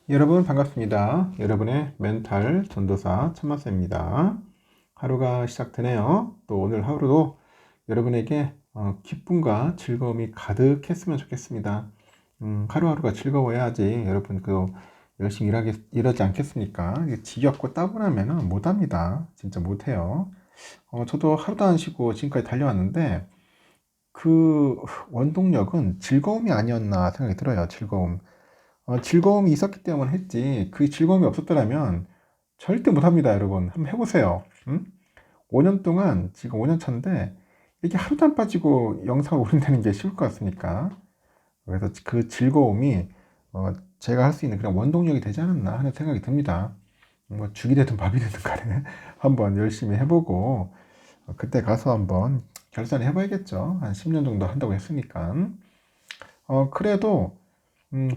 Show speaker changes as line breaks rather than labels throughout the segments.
여러분 반갑습니다. 여러분의 멘탈 전도사 천마스입니다. 하루가 시작되네요. 또 오늘 하루도 여러분에게 기쁨과 즐거움이 가득했으면 좋겠습니다. 하루하루가 즐거워야지 여러분 열심히 일하지 않겠습니까? 이게 지겹고 따분하면 못합니다. 진짜 못해요. 저도 하루도 안 쉬고 지금까지 달려왔는데 그 원동력은 즐거움이 아니었나 생각이 들어요. 즐거움이 있었기 때문에 했지, 그 즐거움이 없었더라면 절대 못합니다. 여러분 한번 해보세요. 5년 동안, 지금 5년 차인데 이게 하루도 안 빠지고 영상을 올린다는 게 쉬울 것 같습니까? 그래서 그 즐거움이 제가 할 수 있는 그런 원동력이 되지 않았나 하는 생각이 듭니다. 뭐 죽이 되든 밥이 되든 간에 한번 열심히 해보고 그때 가서 한번 결산을 해봐야겠죠. 한 10년 정도 한다고 했으니까. 그래도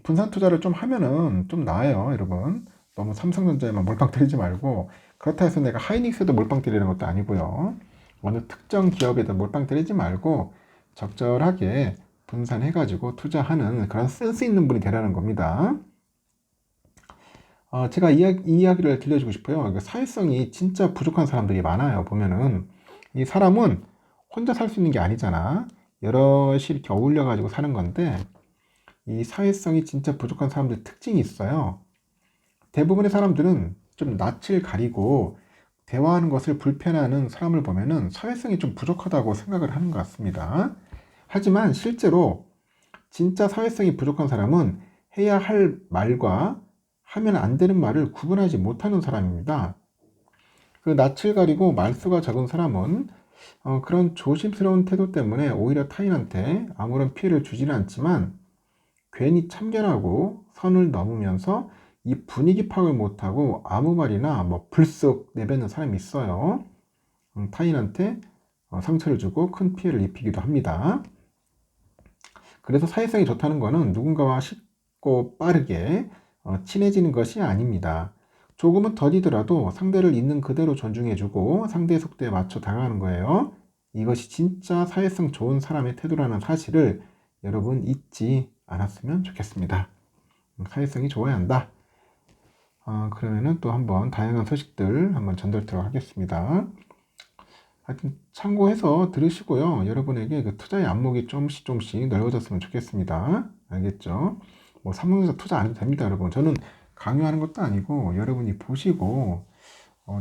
분산 투자를 좀 하면은 좀 나아요, 여러분. 너무 삼성전자에만 몰빵 때리지 말고, 그렇다 해서 내가 하이닉스에도 몰빵 때리는 것도 아니고요. 어느 특정 기업에도 몰빵 때리지 말고 적절하게 분산해가지고 투자하는 그런 센스 있는 분이 되라는 겁니다. 제가 이 이야기를 들려주고 싶어요. 사회성이 진짜 부족한 사람들이 많아요. 보면은 이 사람은 혼자 살 수 있는 게 아니잖아. 여럿이 이렇게 어울려가지고 사는 건데, 이 사회성이 진짜 부족한 사람들 특징이 있어요. 대부분의 사람들은 좀 낯을 가리고 대화하는 것을 불편해하는 사람을 보면은 사회성이 좀 부족하다고 생각을 하는 것 같습니다. 하지만 실제로 진짜 사회성이 부족한 사람은 해야 할 말과 하면 안 되는 말을 구분하지 못하는 사람입니다. 그 낯을 가리고 말수가 적은 사람은 그런 조심스러운 태도 때문에 오히려 타인한테 아무런 피해를 주지는 않지만 괜히 참견하고 선을 넘으면서 이 분위기 파악을 못하고 아무 말이나 뭐 불쑥 내뱉는 사람이 있어요. 타인한테 상처를 주고 큰 피해를 입히기도 합니다. 그래서 사회성이 좋다는 것은 누군가와 쉽고 빠르게 친해지는 것이 아닙니다. 조금은 더디더라도 상대를 있는 그대로 존중해주고 상대의 속도에 맞춰 다가가는 거예요. 이것이 진짜 사회성 좋은 사람의 태도라는 사실을 여러분 잊지 않았으면 좋겠습니다. 사회성이 좋아야 한다. 그러면은 또 한번 다양한 소식들 한번 전달드리도록 하겠습니다. 하여튼 참고해서 들으시고요. 여러분에게 그 투자의 안목이 조금씩 넓어졌으면 좋겠습니다. 알겠죠? 뭐 삼성전자 투자 안 해도 됩니다, 여러분. 저는 강요하는 것도 아니고 여러분이 보시고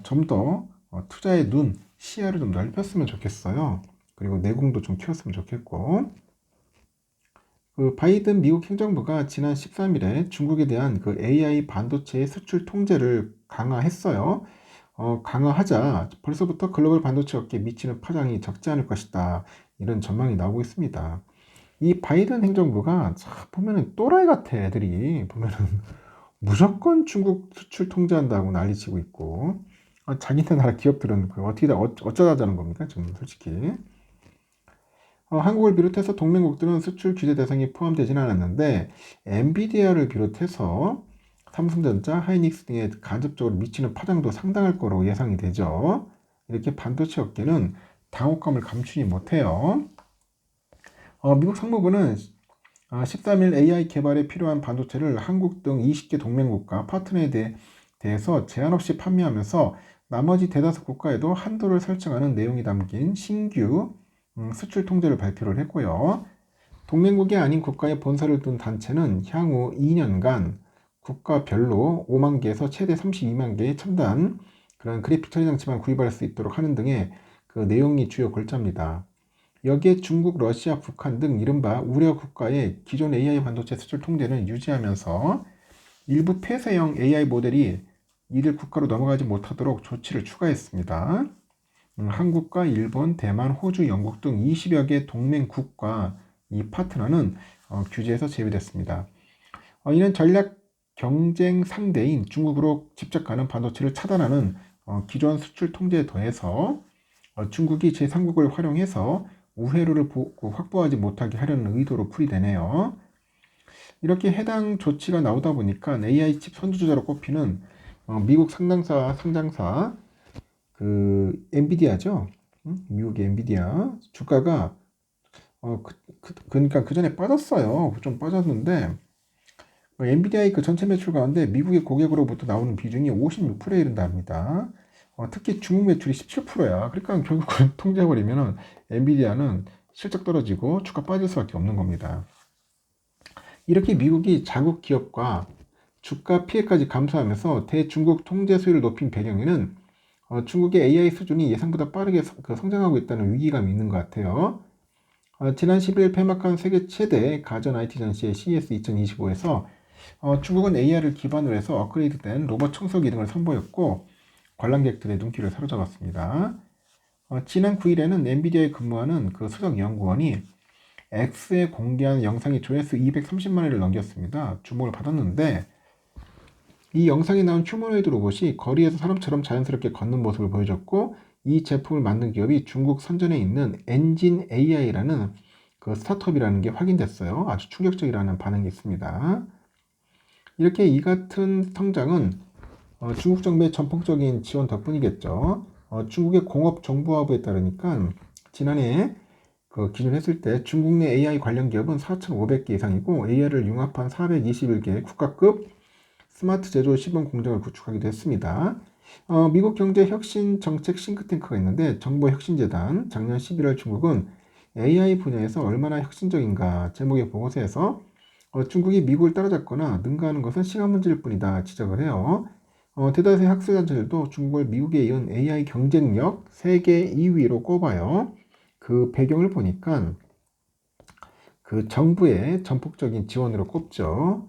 좀 더 투자의 시야를 좀 넓혔으면 좋겠어요. 그리고 내공도 좀 키웠으면 좋겠고. 그 바이든 미국 행정부가 지난 13일에 중국에 대한 그 AI 반도체 수출 통제를 강화했어요. 강화하자 벌써부터 글로벌 반도체 업계에 미치는 파장이 적지 않을 것이다. 이런 전망이 나오고 있습니다. 이 바이든 행정부가 참 보면은 또라이 같아. 애들이 보면은 무조건 중국 수출 통제한다고 난리치고 있고, 자기네 나라 기업들은 어쩌자는 겁니까? 좀 솔직히. 한국을 비롯해서 동맹국들은 수출 규제 대상에 포함되지는 않았는데 엔비디아를 비롯해서 삼성전자, 하이닉스 등에 간접적으로 미치는 파장도 상당할 거로 예상이 되죠. 이렇게 반도체 업계는 당혹감을 감추지 못해요. 미국 상무부는 13일 AI 개발에 필요한 반도체를 한국 등 20개 동맹국가 파트너에 대해서 제한 없이 판매하면서 나머지 대다수 국가에도 한도를 설정하는 내용이 담긴 신규 수출 통제를 발표를 했고요. 동맹국이 아닌 국가에 본사를 둔 단체는 향후 2년간 국가별로 5만 개에서 최대 32만 개의 첨단 그런 그래픽 처리 장치만 구입할 수 있도록 하는 등의 그 내용이 주요 골자입니다. 여기에 중국, 러시아, 북한 등 이른바 우려 국가의 기존 AI 반도체 수출 통제는 유지하면서 일부 폐쇄형 AI 모델이 이들 국가로 넘어가지 못하도록 조치를 추가했습니다. 한국과 일본, 대만, 호주, 영국 등 20여 개 동맹국과 이 파트너는 규제에서 제외됐습니다. 이는 전략 경쟁 상대인 중국으로 직접 가는 반도체를 차단하는 기존 수출 통제에 더해서 중국이 제3국을 활용해서 우회로를 확보하지 못하게 하려는 의도로 풀이되네요. 이렇게 해당 조치가 나오다 보니까 AI 칩 선두주자로 꼽히는 미국 상장사 그 엔비디아죠. 미국의 엔비디아 주가가 그러니까 그 전에 빠졌어요. 좀 빠졌는데 엔비디아의 그 전체 매출 가운데 미국의 고객으로부터 나오는 비중이 56%에 이른다 합니다. 특히 중국 매출이 17%야. 그러니까 결국은 통제해버리면은 엔비디아는 실적 떨어지고 주가 빠질 수밖에 없는 겁니다. 이렇게 미국이 자국 기업과 주가 피해까지 감수하면서 대중국 통제 수위를 높인 배경에는 중국의 AI 수준이 예상보다 빠르게 성장하고 있다는 위기감이 있는 것 같아요. 지난 10일 폐막한 세계 최대 가전 IT 전시회 CES 2025에서 중국은 AI를 기반으로 해서 업그레이드된 로봇 청소기 등을 선보였고 관람객들의 눈길을 사로잡았습니다. 지난 9일에는 엔비디아에 근무하는 그 수석 연구원이 X에 공개한 영상이 조회수 230만 회를 넘겼습니다. 주목을 받았는데 이 영상에 나온 휴머노이드 로봇이 거리에서 사람처럼 자연스럽게 걷는 모습을 보여줬고 이 제품을 만든 기업이 중국 선전에 있는 엔진 AI라는 그 스타트업이라는 게 확인됐어요. 아주 충격적이라는 반응이 있습니다. 이렇게 이 같은 성장은 중국 정부의 전폭적인 지원 덕분이겠죠. 중국의 공업정보화부에 따르니까 지난해 그 기준했을 때 중국 내 AI 관련 기업은 4,500개 이상이고 AI를 융합한 421개의 국가급 스마트 제조 시범 공장을 구축하기도 했습니다. 미국 경제 혁신 정책 싱크탱크가 있는데 정보혁신재단 작년 11월 중국은 AI 분야에서 얼마나 혁신적인가 제목의 보고서에서 중국이 미국을 따라잡거나 능가하는 것은 시간 문제일 뿐이다 지적을 해요. 대다수의 학술단체들도 중국을 미국에 이은 AI 경쟁력 세계 2위로 꼽아요. 그 배경을 보니까 그 정부의 전폭적인 지원으로 꼽죠.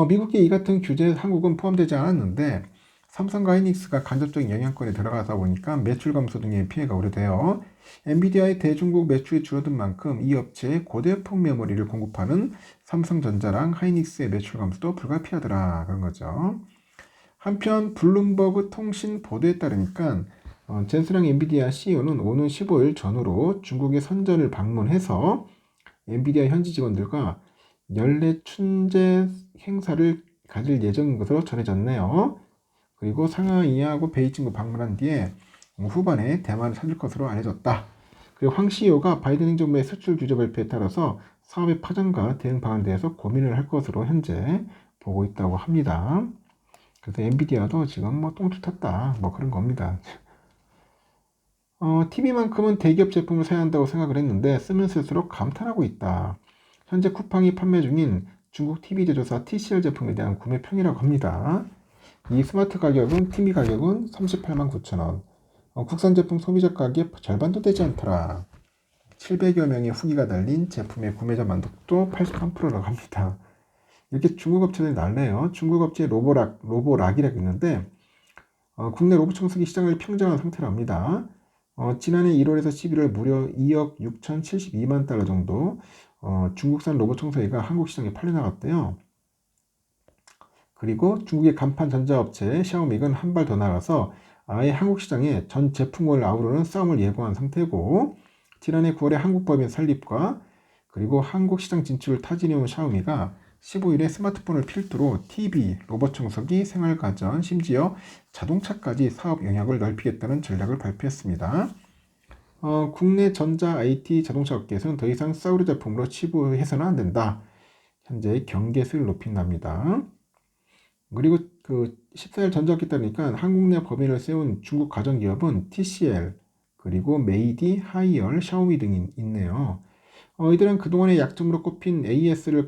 미국의 이 같은 규제에 한국은 포함되지 않았는데 삼성과 하이닉스가 간접적인 영향권에 들어가다 보니까 매출 감소 등의 피해가 우려돼요. 엔비디아의 대중국 매출이 줄어든 만큼 이 업체의 고대폭 메모리를 공급하는 삼성전자랑 하이닉스의 매출 감소도 불가피하더라 그런 거죠. 한편 블룸버그 통신 보도에 따르니까 젠스랑 엔비디아 CEO는 오는 15일 전후로 중국의 선전을 방문해서 엔비디아 현지 직원들과 연례 춘제 행사를 가질 예정인 것으로 전해졌네요. 그리고 상하이하고 베이징을 방문한 뒤에 후반에 대만을 찾을 것으로 알려졌다. 그리고 황 CEO가 바이든 행정부의 수출 규제 발표에 따라서 사업의 파장과 대응 방안에 대해서 고민을 할 것으로 현재 보고 있다고 합니다. 그래서 엔비디아도 지금 뭐 똥줄 탔다 뭐 그런 겁니다. TV만큼은 대기업 제품을 사야 한다고 생각을 했는데 쓰면 쓸수록 감탄하고 있다. 현재 쿠팡이 판매 중인 중국 TV 제조사 TCL 제품에 대한 구매 평이라고 합니다. 이 스마트 가격은 TV 가격은 38만 9천원, 국산 제품 소비자 가격 절반도 되지 않더라. 700여 명의 후기가 달린 제품의 구매자 만족도 83%라고 합니다. 이렇게 중국 업체들이 날래요. 중국 업체 로보락이라고 있는데 국내 로봇 청소기 시장을 평정한 상태랍니다. 지난해 1월에서 11월 무려 2억 6,072만 달러 정도 중국산 로봇 청소기가 한국 시장에 팔려나갔대요. 그리고 중국의 간판 전자업체 샤오미는 한 발 더 나가서 아예 한국 시장에 전 제품을 아우르는 싸움을 예고한 상태고 지난해 9월에 한국 법인 설립과 그리고 한국 시장 진출을 타진해온 샤오미가 15일에 스마트폰을 필두로 TV, 로봇 청소기, 생활가전, 심지어 자동차까지 사업 영역을 넓히겠다는 전략을 발표했습니다. 국내 전자, IT, 자동차 업계에서는 더 이상 사우디 제품으로 치부해서는 안 된다. 현재 경계수를 높인답니다. 그리고 그 14일 전작에 따르니까 한국 내 법인을 세운 중국 가전기업은 TCL, 그리고 메이디, 하이얼, 샤오미 등이 있네요. 이들은 그동안의 약점으로 꼽힌 AS를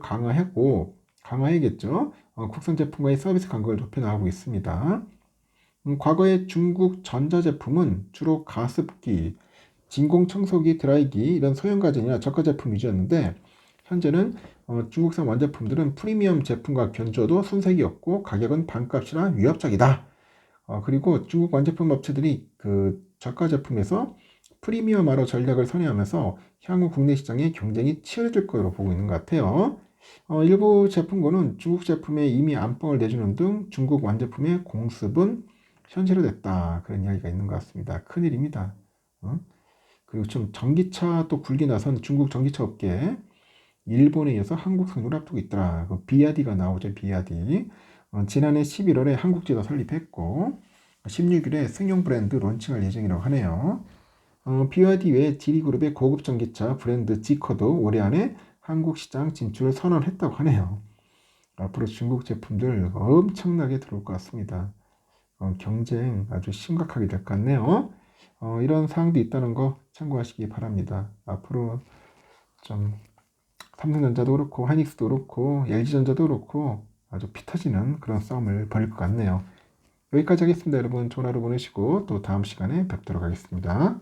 강화해야겠죠. 국산 제품과의 서비스 간격을 높여나가고 있습니다. 과거에 중국 전자제품은 주로 가습기, 진공청소기, 드라이기 이런 소형가전이나 저가 제품 위주였는데 현재는 중국산 완제품들은 프리미엄 제품과 견주어도 손색이 없고 가격은 반값이라 위협적이다. 그리고 중국 완제품 업체들이 그 저가 제품에서 프리미엄화로 전략을 선회하면서 향후 국내 시장의 경쟁이 치열해질 거로 보고 있는 것 같아요. 일부 제품군은 중국 제품에 이미 안뻥을 내주는 등 중국 완제품의 공습은 현실화됐다. 그런 이야기가 있는 것 같습니다. 큰일입니다. 그리고 좀 전기차 또 굴기 나선 중국 전기차 업계 일본에 이어서 한국 상륙을 앞두고 있더라. 그 비아디가 나오죠. 비아디. 지난해 11월에 한국제도 설립했고 16일에 승용 브랜드 론칭할 예정이라고 하네요. BYD 외에 지리그룹의 고급 전기차 브랜드 지커도 올해 안에 한국 시장 진출을 선언했다고 하네요. 앞으로 중국 제품들 엄청나게 들어올 것 같습니다. 경쟁 아주 심각하게 될 것 같네요. 이런 사항도 있다는 거 참고하시기 바랍니다. 앞으로 좀 삼성전자도 그렇고 하이닉스도 그렇고 LG전자도 그렇고 아주 피 터지는 그런 싸움을 벌일 것 같네요. 여기까지 하겠습니다. 여러분 좋은 하루 보내시고 또 다음 시간에 뵙도록 하겠습니다.